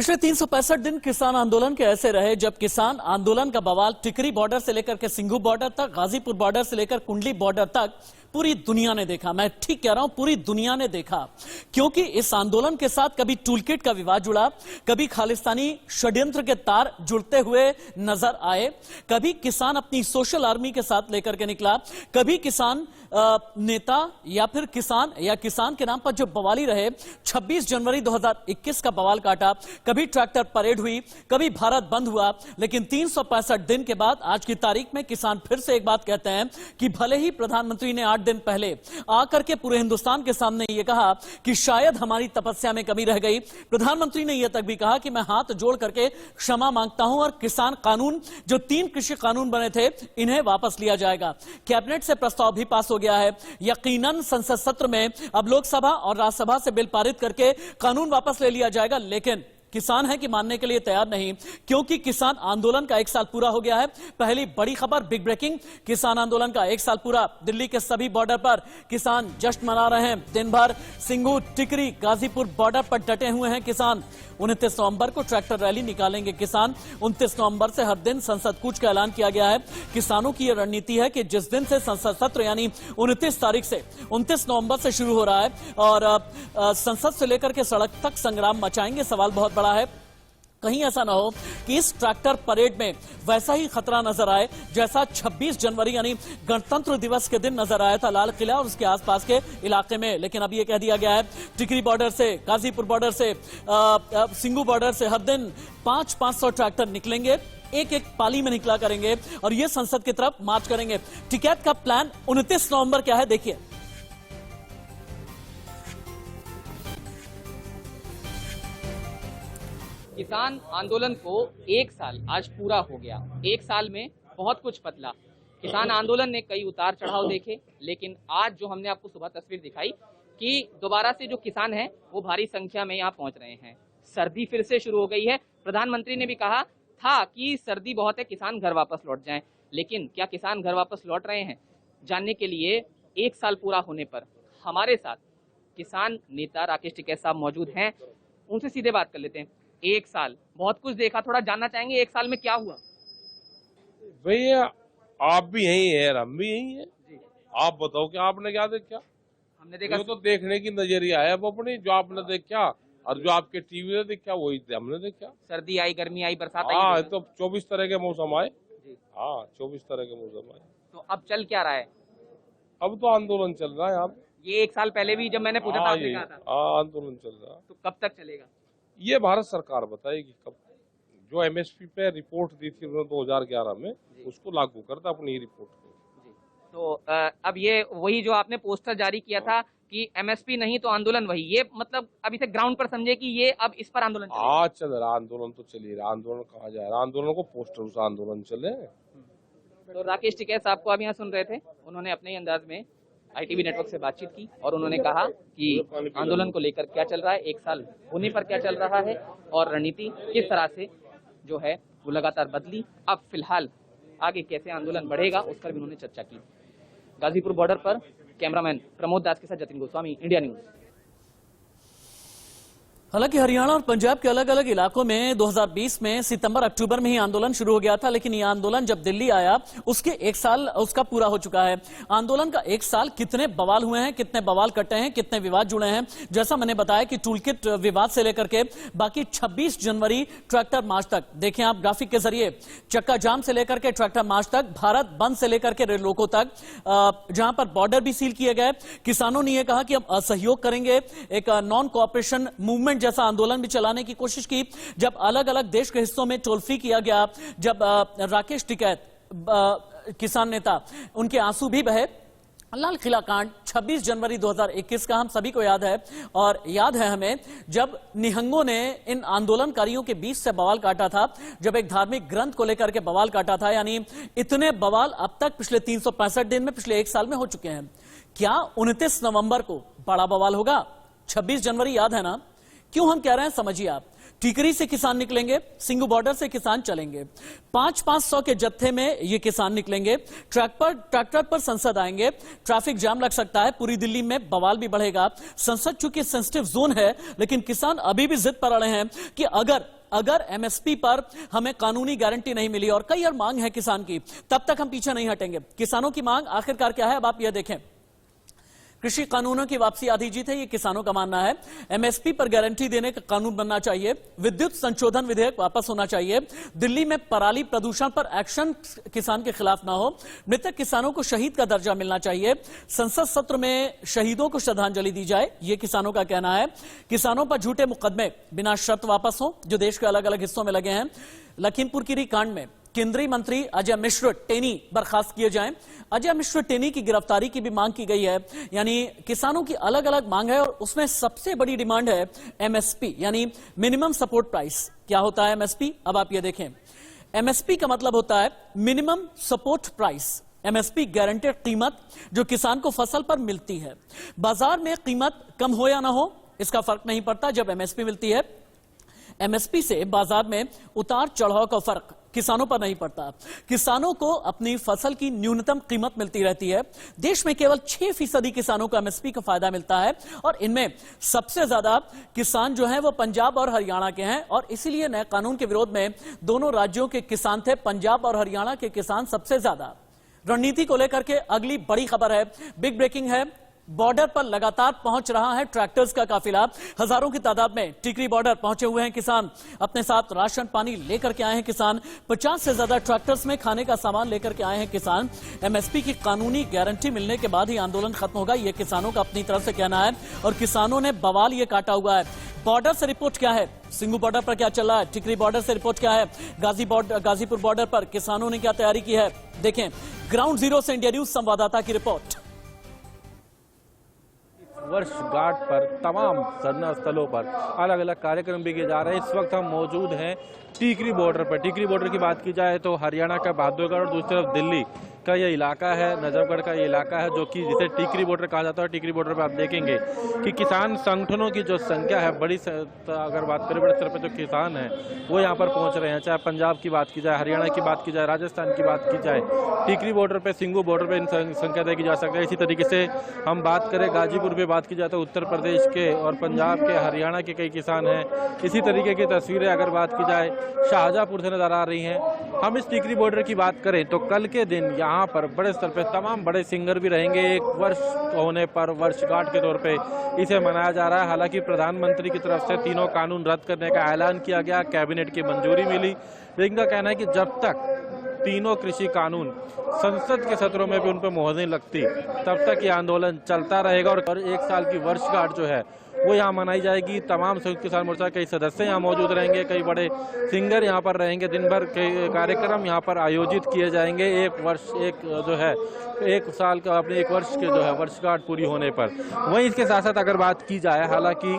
पिछले 365 दिन किसान आंदोलन के ऐसे रहे जब किसान आंदोलन का बवाल टिकरी बॉर्डर से लेकर के सिंघू बॉर्डर तक, गाजीपुर बॉर्डर से लेकर कुंडली बॉर्डर तक पूरी दुनिया ने देखा। मैं ठीक कह रहा हूं, पूरी दुनिया ने देखा, क्योंकि इस आंदोलन के साथ कभी टूलकिट का विवाद जुड़ा, कभी खालिस्तानी षड्यंत्र के तार जुड़ते हुए नजर आए, कभी किसान अपनी सोशल आर्मी के साथ लेकर के निकला, कभी किसान नेता या फिर किसान के नाम पर जो बवाली रहे। 26 जनवरी 2021 का बवाल काटा, कभी ट्रैक्टर परेड हुई, कभी भारत बंद हुआ, लेकिन 365 दिन के बाद आज की तारीख में किसान फिर से एक बात कहते हैं कि भले ही प्रधानमंत्री ने 8 दिन पहले आकर के पूरे हिंदुस्तान के सामने यह कहा कि शायद हमारी तपस्या में कमी रह गई, प्रधानमंत्री ने यह तक भी कहा कि मैं हाथ जोड़ करके क्षमा मांगता हूं और किसान कानून, जो 3 कृषि कानून बने थे, इन्हें वापस लिया जाएगा। कैबिनेट से प्रस्ताव भी पास हो गया है। यकीनन संसद सत्र में अब लोकसभा और राज्यसभा से बिल पारित करके कानून वापस ले लिया जाएगा, लेकिन किसान है कि मानने के लिए तैयार नहीं, क्योंकि किसान आंदोलन का 1 साल पूरा हो गया है। पहली बड़ी खबर, बिग ब्रेकिंग, किसान आंदोलन का 1 साल पूरा। दिल्ली के सभी बॉर्डर पर किसान जश्न मना रहे हैं। दिन भर सिंघू, टिकरी, गाजीपुर बॉर्डर पर डटे हुए हैं किसान। 29 नवंबर को ट्रैक्टर रैली निकालेंगे किसान। 29 नवंबर से हर दिन संसद कूच का ऐलान किया गया है। किसानों की यह रणनीति है कि जिस दिन से संसद सत्र यानी 29 तारीख से 29 नवंबर से शुरू हो रहा है और संसद से लेकर के सड़क तक संग्राम मचाएंगे। सवाल बहुत बड़ा है, कहीं ऐसा ना हो कि इस ट्रैक्टर परेड में वैसा ही खतरा नजर आए जैसा 26 जनवरी यानी गणतंत्र दिवस के दिन नजर आया था लाल किला और उसके आसपास के इलाके में। लेकिन अब यह कह दिया गया है टिकरी बॉर्डर से, गाजीपुर बॉर्डर से, सिंघू बॉर्डर से हर दिन 500 ट्रैक्टर निकलेंगे, एक पाली में निकला करेंगे और ये संसद की तरफ मार्च करेंगे। टिकैत का प्लान 29 नवंबर क्या है, देखिए। किसान आंदोलन को 1 साल आज पूरा हो गया। 1 साल में बहुत कुछ बदला। किसान आंदोलन ने कई उतार चढ़ाव देखे, लेकिन आज जो हमने आपको सुबह तस्वीर दिखाई कि दोबारा से जो किसान हैं वो भारी संख्या में यहाँ पहुंच रहे हैं। सर्दी फिर से शुरू हो गई है। प्रधानमंत्री ने भी कहा था कि सर्दी बहुत है, किसान घर वापस लौट जाएं, लेकिन क्या किसान घर वापस लौट रहे हैं? जानने के लिए 1 साल पूरा होने पर हमारे साथ किसान नेता राकेश टिकैत साहब मौजूद हैं। उनसे सीधे बात कर लेते हैं। 1 साल बहुत कुछ देखा, थोड़ा जानना चाहेंगे 1 साल में क्या हुआ? भैया आप भी यही है, हम भी यही है। आप बताओ कि आपने क्या देखा? हमने देखा तो देखने की नजरिया है अब अपनी, जो आपने देखा और जो आपके टीवी ने देखा वही हमने देखा। सर्दी आई, गर्मी आई, बरसात आई। हाँ, तो 24 तरह के मौसम आए। हाँ, 24 तरह के मौसम आए। तो अब चल क्या रहा है? अब तो आंदोलन चल रहा है। अब ये 1 साल पहले भी जब मैंने पूछा था आपने कहा था। आंदोलन चल रहा है। तो कब तक चलेगा? ये भारत सरकार बताएगी कब। जो एमएसपी पे रिपोर्ट दी थी उन्होंने 2011 में, उसको लागू करता अपनी रिपोर्ट को। तो अब ये वही जो आपने पोस्टर जारी किया था कि एमएसपी नहीं तो आंदोलन वही, ये मतलब अभी तक ग्राउंड पर समझे कि ये अब इस पर आंदोलन चलेगा? आज चल रहा आंदोलन, तो चलिए आंदोलन कहा जा रहा, आंदोलन को पोस्टर से आंदोलन चले। तो राकेश टिकैत साहब को आप यहाँ सुन रहे थे, उन्होंने अपने ही अंदाज में ITV नेटवर्क से बातचीत की और उन्होंने कहा कि आंदोलन को लेकर क्या चल रहा है, 1 साल होने पर क्या चल रहा है और रणनीति किस तरह से जो है वो लगातार बदली। अब फिलहाल आगे कैसे आंदोलन बढ़ेगा उस पर भी उन्होंने चर्चा की। गाजीपुर बॉर्डर पर कैमरामैन प्रमोद दास के साथ जतिन गोस्वामी, इंडिया न्यूज। हालांकि हरियाणा और पंजाब के अलग अलग इलाकों में 2020 में सितंबर अक्टूबर में ही आंदोलन शुरू हो गया था, लेकिन यह आंदोलन जब दिल्ली आया उसके 1 साल उसका पूरा हो चुका है। आंदोलन का 1 साल, कितने बवाल हुए हैं, कितने बवाल कटे हैं, कितने विवाद जुड़े हैं। जैसा मैंने बताया कि टूलकिट विवाद से लेकर के बाकी 26 जनवरी ट्रैक्टर मार्च तक, देखें आप ग्राफिक के जरिए, चक्का जाम से लेकर के ट्रैक्टर मार्च तक, भारत बंद से लेकर के रेल रोको तक, जहां पर बॉर्डर भी सील किए गए। किसानों ने यह कहा कि हम असहयोग करेंगे, एक नॉन कोऑपरेशन मूवमेंट जैसा आंदोलन भी चलाने की कोशिश की। जब अलग अलग देश के हिस्सों में टोल फ्री किया गया, जब राकेश टिकैत किसान नेता, उनके आंसू भी बहे। लाल किला कांड 26 जनवरी 2021 का हम सभी को याद है, और याद है हमें जब निहंगों ने इन आंदोलनकारियों के बीच से बवाल काटा था, जब एक धार्मिक ग्रंथ को लेकर के बवाल काटा था। यानी इतने बवाल अब तक पिछले 365 दिन में, पिछले 1 साल में हो चुके हैं। क्या 29 नवंबर को बड़ा बवाल होगा? 26 जनवरी याद है ना? क्यों हम कह रहे हैं समझिए आप, टिकरी से किसान निकलेंगे, सिंगू बॉर्डर से किसान चलेंगे, 500 के जत्थे में ये किसान निकलेंगे, ट्रैक्टर पर संसद आएंगे, ट्रैफिक जाम लग सकता है, पूरी दिल्ली में बवाल भी बढ़ेगा। संसद चूंकि सेंसिटिव जोन है, लेकिन किसान अभी भी जिद पर अड़े हैं कि अगर एमएसपी पर हमें कानूनी गारंटी नहीं मिली, और कई और मांग है किसान की, तब तक हम पीछे नहीं हटेंगे। किसानों की मांग आखिरकार क्या है, अब आप यह देखें। कृषि कानूनों की वापसी आधी जीत है, ये किसानों का मानना है। एमएसपी पर गारंटी देने का कानून बनना चाहिए, विद्युत संशोधन विधेयक वापस होना चाहिए, दिल्ली में पराली प्रदूषण पर एक्शन किसान के खिलाफ ना हो, मृतक किसानों को शहीद का दर्जा मिलना चाहिए, संसद सत्र में शहीदों को श्रद्धांजलि दी जाए, ये किसानों का कहना है। किसानों पर झूठे मुकदमे बिना शर्त वापस हो, जो देश के अलग अलग हिस्सों में लगे हैं। लखीमपुर खीरी कांड में केंद्रीय मंत्री अजय मिश्र टेनी बर्खास्त किए जाएं। अजय मिश्र टेनी की गिरफ्तारी की भी मांग की गई है। यानी किसानों की अलग अलग मांग है, और उसमें सबसे बड़ी डिमांड है एमएसपी, यानी मिनिमम सपोर्ट प्राइस। क्या होता है एमएसपी, अब आप ये देखें। एमएसपी का मतलब होता है minimum support price. MSP guaranteed कीमत जो किसान को फसल पर मिलती है। बाजार में कीमत कम हो या ना हो, इसका फर्क नहीं पड़ता जब एमएसपी मिलती है। एमएसपी से बाजार में उतार चढ़ाव का फर्क किसानों पर नहीं पड़ता। किसानों को अपनी फसल की न्यूनतम कीमत मिलती रहती है। देश में केवल 6% किसानों को एमएसपी का फायदा मिलता है, और इनमें सबसे ज्यादा किसान जो हैं वो पंजाब और हरियाणा के हैं, और इसीलिए नए कानून के विरोध में दोनों राज्यों के किसान थे। पंजाब और हरियाणा के किसान सबसे ज्यादा। रणनीति को लेकर के अगली बड़ी खबर है, बिग ब्रेकिंग है। बॉर्डर पर लगातार पहुंच रहा है ट्रैक्टर्स का काफिला। हजारों की तादाद में टिकरी बॉर्डर पहुंचे हुए हैं किसान। अपने साथ राशन पानी लेकर के आए हैं किसान। 50 से ज्यादा ट्रैक्टर्स में खाने का सामान लेकर के आए हैं किसान। एमएसपी की कानूनी गारंटी मिलने के बाद ही आंदोलन खत्म होगा, यह किसानों का अपनी तरफ से कहना है। और किसानों ने बवाल ये काटा हुआ है। बॉर्डर से रिपोर्ट क्या है, सिंगू बॉर्डर पर क्या चल रहा है, टिकरी बॉर्डर से रिपोर्ट क्या है, गाजीपुर बॉर्डर पर किसानों ने क्या तैयारी की है, देखें ग्राउंड जीरो से इंडिया न्यूज संवाददाता की रिपोर्ट। वर्षगांठ पर तमाम धरना स्थलों पर अलग अलग कार्यक्रम भी किए जा रहे हैं। इस वक्त हम मौजूद हैं टिकरी बॉर्डर पर। टिकरी बॉर्डर की बात की जाए तो हरियाणा का बहादुरगढ़ और दूसरी तरफ दिल्ली का ये इलाका है, नजफगढ़ का ये इलाका है, जो कि जिसे टिकरी बॉर्डर कहा जाता है। टिकरी बॉर्डर पर आप देखेंगे कि किसान संगठनों की जो संख्या है बड़ी, अगर बात करें बड़े स्तर पर जो किसान हैं वो यहाँ पर पहुँच रहे हैं। चाहे पंजाब की बात की जाए, हरियाणा की बात की जाए, राजस्थान की बात की जाए, टिकरी बॉर्डर पर, सिंगू बॉर्डर पर इन संख्या देखी जा सकती है। इसी तरीके से हम बात करें गाजीपुर पर बात की जाए तो उत्तर प्रदेश के और पंजाब के, हरियाणा के कई किसान हैं। इसी तरीके की तस्वीरें अगर बात की जाए शाहजहांपुर से नजर आ रही हैं। हम इस टिकरी बॉर्डर की बात करें तो कल के दिन यहाँ पर बड़े स्तर पे तमाम बड़े सिंगर भी रहेंगे। एक वर्ष होने पर वर्षगांठ के तौर पे इसे मनाया जा रहा है। हालांकि प्रधानमंत्री की तरफ से तीनों कानून रद्द करने का ऐलान किया गया, कैबिनेट की मंजूरी मिली, लेकिन इनका कहना है कि जब तक तीनों कृषि कानून संसद के सत्रों में भी उन पर मोहर नहीं लगती, तब तक ये आंदोलन चलता रहेगा। और 1 साल की वर्षगांठ जो है वो यहाँ मनाई जाएगी। तमाम संयुक्त किसान मोर्चा कई सदस्य यहाँ मौजूद रहेंगे, कई बड़े सिंगर यहाँ पर रहेंगे। दिन भर के कार्यक्रम यहाँ पर आयोजित किए जाएंगे। एक साल का अपने 1 वर्ष के जो है वर्षगांठ पूरी होने पर। वहीं इसके साथ साथ अगर बात की जाए, हालांकि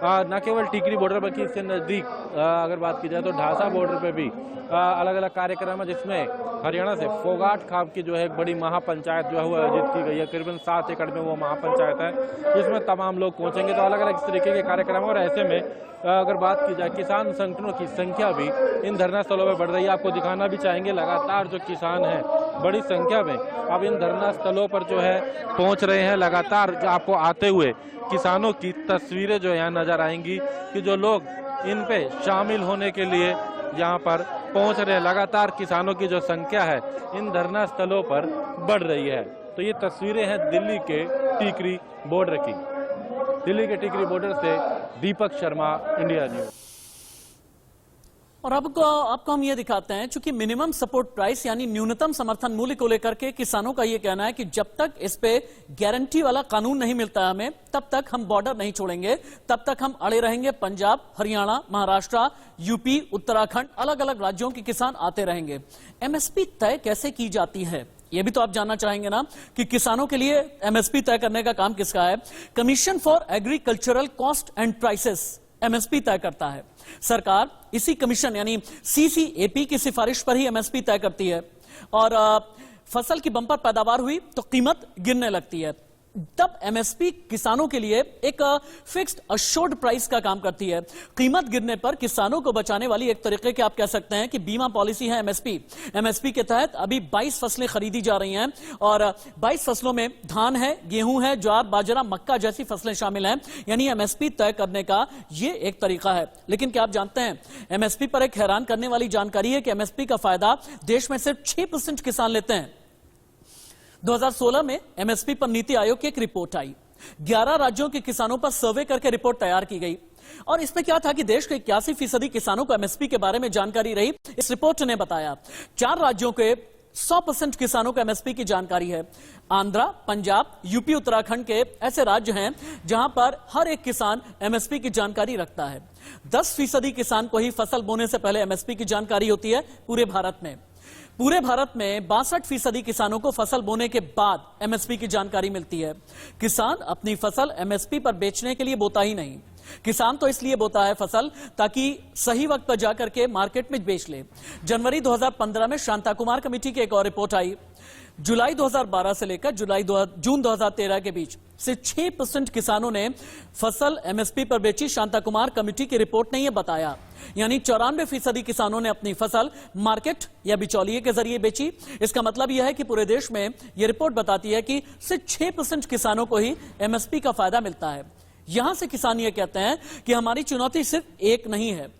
न केवल टिकरी बॉर्डर बल्कि इससे नज़दीक अगर बात की जाए तो ढासा बॉर्डर पे भी अलग अलग कार्यक्रम है, जिसमें हरियाणा से फोगाट खाप की जो है एक बड़ी महापंचायत जो है वो आयोजित की गई है। करीबन 7 एकड़ में वो महापंचायत है, जिसमें तमाम लोग पहुंचेंगे। तो अलग अलग इस तरीके के कार्यक्रम और ऐसे में अगर बात की जाए किसान संगठनों की संख्या भी इन धरना स्थलों में बढ़ रही है। आपको दिखाना भी चाहेंगे लगातार जो किसान हैं बड़ी संख्या में अब इन धरना स्थलों पर जो है पहुंच रहे हैं। लगातार जो आपको आते हुए किसानों की तस्वीरें जो यहाँ नजर आएंगी कि जो लोग इन पे शामिल होने के लिए यहाँ पर पहुंच रहे हैं। लगातार किसानों की जो संख्या है इन धरना स्थलों पर बढ़ रही है। तो ये तस्वीरें हैं दिल्ली के टिकरी बॉर्डर की। दिल्ली के टिकरी बॉर्डर से दीपक शर्मा, इंडिया न्यूज। और आपको हम ये दिखाते हैं, चूंकि मिनिमम सपोर्ट प्राइस यानी न्यूनतम समर्थन मूल्य को लेकर के किसानों का ये कहना है कि जब तक इस पे गारंटी वाला कानून नहीं मिलता हमें, तब तक हम बॉर्डर नहीं छोड़ेंगे, तब तक हम अड़े रहेंगे। पंजाब, हरियाणा, महाराष्ट्र, यूपी, उत्तराखंड, अलग अलग राज्यों के किसान आते रहेंगे। एमएसपी तय कैसे की जाती है, ये भी तो आप जानना चाहेंगे ना, कि किसानों के लिए एमएसपी तय करने का काम किसका है। Commission for agricultural cost and prices MSP तय करता है। सरकार इसी कमीशन यानी सीसीएपी की सिफारिश पर ही एमएसपी तय करती है। और फसल की बंपर पैदावार हुई तो कीमत गिरने लगती है। तब एमएसपी किसानों के लिए एक फिक्स्ड अश्योर्ड प्राइस का काम करती है। कीमत गिरने पर किसानों को बचाने वाली एक तरीके की आप कह सकते हैं कि बीमा पॉलिसी है एमएसपी। एमएसपी के तहत अभी 22 फसलें खरीदी जा रही हैं और 22 फसलों में धान है, गेहूं है, ज्वार, बाजरा, मक्का जैसी फसलें शामिल हैं। यानी एमएसपी तय करने का ये एक तरीका है। लेकिन क्या आप जानते हैं, एमएसपी पर एक हैरान करने वाली जानकारी है कि एमएसपी का फायदा देश में सिर्फ 6% किसान लेते हैं। 2016 में एमएसपी पर नीति आयोग की एक रिपोर्ट आई। 11 राज्यों के किसानों पर सर्वे करके रिपोर्ट तैयार की गई और इसमें क्या था कि देश के 81% किसानों को एमएसपी के बारे में जानकारी रही। इस रिपोर्ट ने बताया 4 राज्यों के 100% किसानों को एमएसपी की जानकारी है। आंध्रा, पंजाब, यूपी, उत्तराखंड के ऐसे राज्य हैं जहां पर हर एक किसान एमएसपी की जानकारी रखता है। 10% किसान को ही फसल बोने से पहले एमएसपी की जानकारी होती है पूरे भारत में। पूरे भारत में 62% किसानों को फसल बोने के बाद एमएसपी की जानकारी मिलती है। किसान अपनी फसल एमएसपी पर बेचने के लिए बोता ही नहीं, किसान तो इसलिए बोता है फसल ताकि सही वक्त पर जाकर के मार्केट में बेच ले। जनवरी 2015 में शांता कुमार कमेटी की एक और रिपोर्ट आई। जुलाई 2012 से लेकर जून 2013 के बीच से 6% किसानों ने फसल एमएसपी पर बेची। शांता कुमार कमेटी की रिपोर्ट ने यह बताया, यानी 94% किसानों ने अपनी फसल मार्केट या बिचौलिए के जरिए बेची। इसका मतलब यह है कि पूरे देश में यह रिपोर्ट बताती है कि सिर्फ 6% किसानों को ही एमएसपी का फायदा मिलता है। यहां से किसान यह कहते हैं कि हमारी चुनौती सिर्फ एक नहीं है,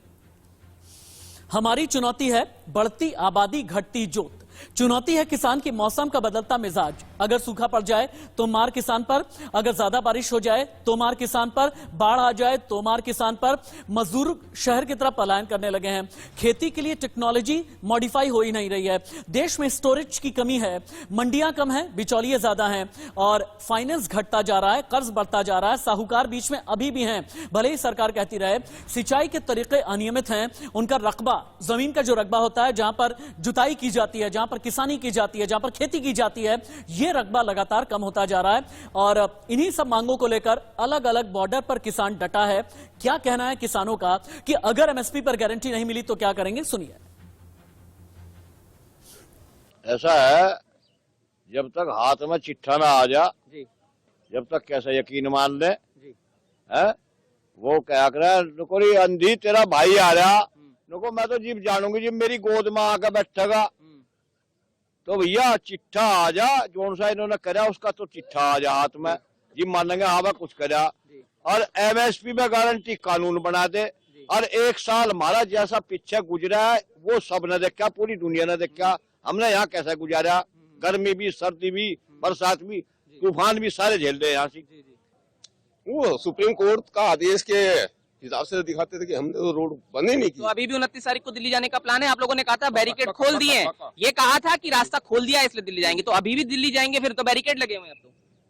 हमारी चुनौती है बढ़ती आबादी, घटती जोत। चुनौती है किसान की मौसम का बदलता मिजाज। अगर सूखा पड़ जाए तो मार किसान पर, अगर ज्यादा बारिश हो जाए तो मार किसान पर, बाढ़ आ जाए तो मार किसान पर। मजदूर शहर की तरफ पलायन करने लगे हैं। खेती के लिए टेक्नोलॉजी मॉडिफाई हो ही नहीं रही है। देश में स्टोरेज की कमी है, मंडियां कम है, बिचौलिए ज्यादा हैं और फाइनेंस घटता जा रहा है, कर्ज बढ़ता जा रहा है। साहूकार बीच में अभी भी हैं, भले ही सरकार कहती रहे। सिंचाई के तरीके अनियमित हैं। उनका रकबा, जमीन का जो रकबा होता है, जहां पर जुताई की जाती है, जहां पर किसानी की जाती है, जहां पर खेती की जाती है, यह रकबा लगातार कम होता जा रहा है। और इन्हीं सब मांगों को लेकर अलग अलग बॉर्डर पर किसान डटा है। क्या कहना है किसानों का कि अगर एमएसपी पर गारंटी नहीं मिली तो क्या करेंगे, सुनिए। ऐसा है, जब तक हाथ में चिट्ठा ना आ जा, जब तक कैसा यकीन मान ले है, वो क्या करे, नुको अंधी तेरा भाई आ रहा, नुको मैं तो जीव जानूंगी जब मेरी गोद में आकर बैठेगा। तो भैया चिट्ठा आ जा, जो सा इन्होंने करा उसका तो चिट्ठा आ जा हाथ में, जी मानेंगे हाँ मैं कुछ करा। और एमएसपी में गारंटी कानून बना दे। और 1 साल हमारा जैसा पीछे गुजरा है वो सब ने देखा, पूरी दुनिया ने देखा। हमने यहाँ कैसे गुजारा, गर्मी भी, सर्दी भी, बरसात भी, तूफान भी सारे झेल रहे यहाँ से। वो सुप्रीम कोर्ट का आदेश के हिसाब से दिखाते थे कि हमने तो रोड बंद ही नहीं की। तो अभी भी 29 तारीख को दिल्ली जाने का प्लान है। आप लोगों ने कहा था बैरिकेड खोल दिए, ये कहा था कि रास्ता खोल दिया इसलिए दिल्ली जाएंगे, तो अभी भी दिल्ली जाएंगे फिर तो बैरिकेड लगे हुए हैं। अब तो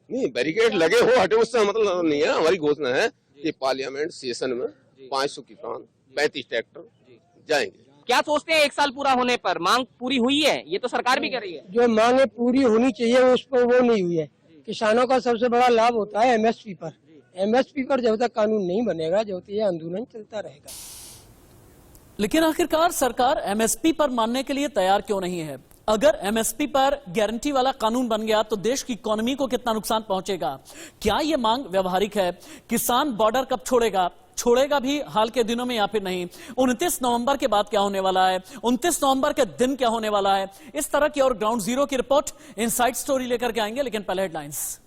नहीं, बैरिकेड लगे हो हटे उससे मतलब नहीं है। हमारी घोषणा है कि पार्लियामेंट सेशन में 500 किसान, 35 ट्रैक्टर जाएंगे। क्या सोचते हैं 1 साल पूरा होने पर मांग पूरी हुई है? ये तो सरकार भी कर रही है। जो मांगे पूरी होनी चाहिए उस पर वो नहीं हुई है। किसानों का सबसे बड़ा लाभ होता है एमएसपी पर। एमएसपी पर जब तक कानून नहीं बनेगा, जब तक ये आंदोलन चलता रहेगा। लेकिन आखिरकार सरकार एमएसपी पर मानने के लिए तैयार क्यों नहीं है? अगर एमएसपी पर गारंटी वाला कानून बन गया तो देश की इकोनॉमी को कितना नुकसान पहुंचेगा? क्या यह मांग व्यवहारिक है? किसान बॉर्डर कब छोड़ेगा भी हाल के दिनों में या फिर नहीं? 29 नवंबर के बाद क्या होने वाला है? 29 नवंबर के दिन क्या होने वाला है? इस तरह की और ग्राउंड जीरो की रिपोर्ट इनसाइड स्टोरी लेकर के आएंगे, लेकिन पहले हेडलाइंस।